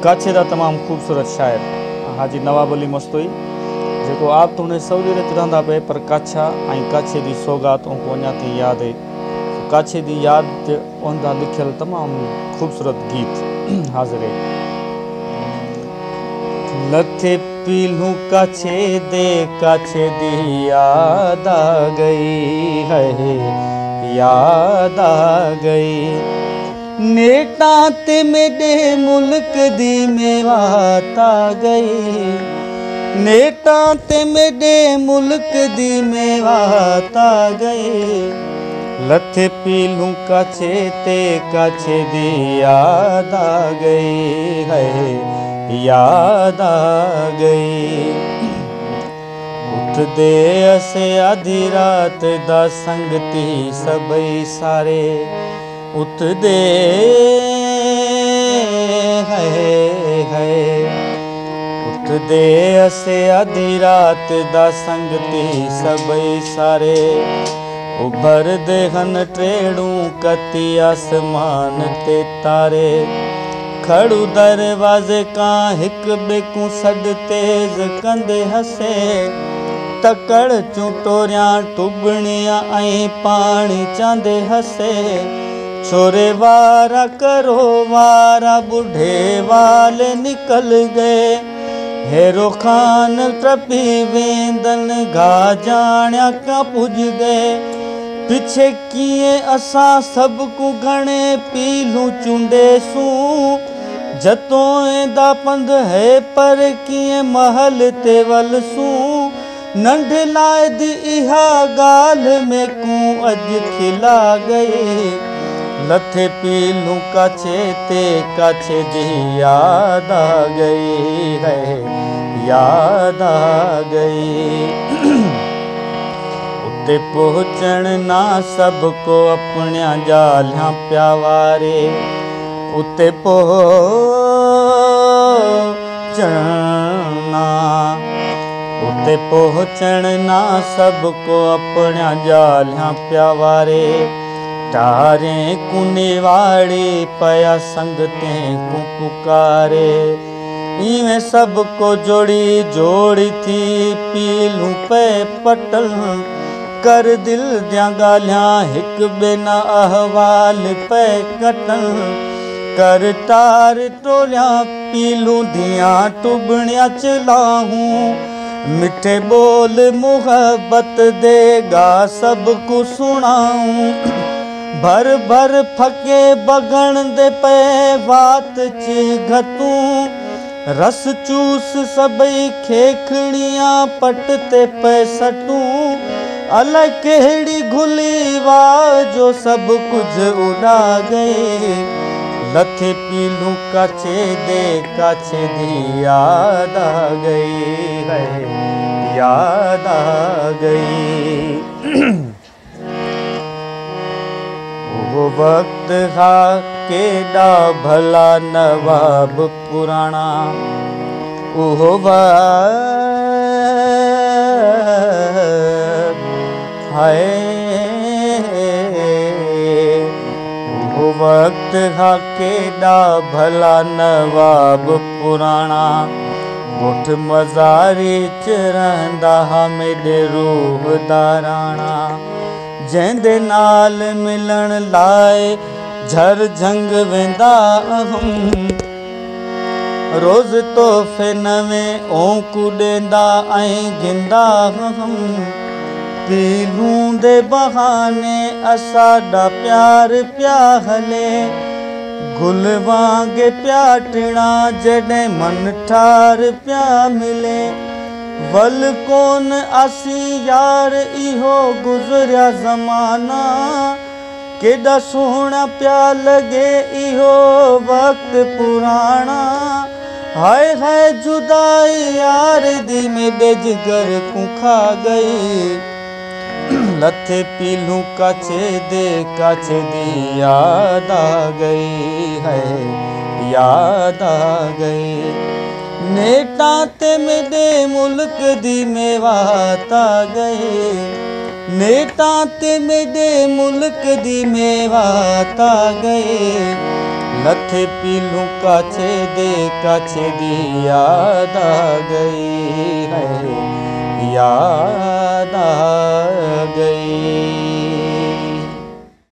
कच्छ का तमाम खूबसूरत शायर हाजी नवाब अली मस्तोई जो आप तो उन्हें सऊदी अरब रहंदा पे पर कच्छ आई कच्छ की सौगात उनको अञा ताईं याद है। कच्छ की याद उनका लिखल तमाम खूबसूरत गीत हाजिर है। लथे पीलू कच्छ दे कच्छ दी याद आ गई है, याद आ गई। नेटा ते मेरे मुल्क दी मेवात आ गई, नेटा ते मेरे मुल्क दी मेवात आ गई। लथे पीलू कच्छ ते कच्छ दी याद आ गई है, याद आ गई। उठदे असे आधी रात दा संगती सबई सारे, उठदे है उठदे असे आधी रात दा संगती सबई सारे। उभर दे हन ट्रेड़ू कती आसमान ते तारे। खड़ू दरवाजे का हिक बेकू सड तेज कंदे हसे। तकड़ चूं टोरियां टुबणियां ऐं पानी चांदे हसे। छोरे वारा करो वारा बुढ़े वाले निकल गए। हेरो खान टपी वेंदन गा जाण्या का पुज गए। पिछे किए असा सब को घणे पीलू चुंडे सू। जतों दा पंध है पर किए महल ते वल सू। नंढ लाद इहा गाल में कू अज खिला गए। लथे पीलू कच्छ ते कच्छ दी याद आ गई है, याद आ गई। उते पहुँचण ना सबको अपनिया जालियां प्यावारे। उते पहुँचण ना सबको अपनिया जालियां प्यावारे। तारे कुनेवाड़ी पया संगते को पुकारे। इवें सबको जोड़ी जोड़ी थी पीलू पे पटल। कर दिल दियां गालियां हिक बिना अहवाल पे कटल। कर तार टोलियां पीलू दियां टुबणियां चलाहूं। मिठे बोल मुहब्बत देगा सबको सुनाऊं। भर भर फके बगण दे पे बात चिघतू। रस चूस सबई खेखड़ियां पट ते पे सटू। अल केड़ी घुली वाह जो सब कुछ उड़ा गए। लथे पीलू कच्छ दे कच्छ दी याद आ गई है, याद आ गई। वो वक्त था केड़ा भला नवाब पुराना। वो वक्त था केड़ा भला नवाब पुराना। मुठ मज़ारी च रहंदा मेरे रूह दा राणा। जंहिंदे नाल मिलण लाए झर झंग वेंदा हम। रोज़ तोहफ़े नवें ओंकू ॾेंदा ऐं गिंदा हम। पीलू दे बहाने असाडा प्यार प्या हले। गुल वांगे प्या टिणा जॾहिं मन ठार प्या मिले। वल कोन असी यार इहो गुज़रिया ज़माना। केॾा सोहणा प्या लगे इहो वक्त पुराना। हाय हाय जुदाई यार दी मेरे जिगर को खा गई। लथे पीलू कच्छ दे कच्छ दी याद आ गई है, याद आ गई। नेटा ते मेरे मुल्क दी मेवात आ गई। नेटा ते मेरे मुल्क दी मेवात आ गई। नथे पीलू काछे दी याद आ गई है, याद आ गई।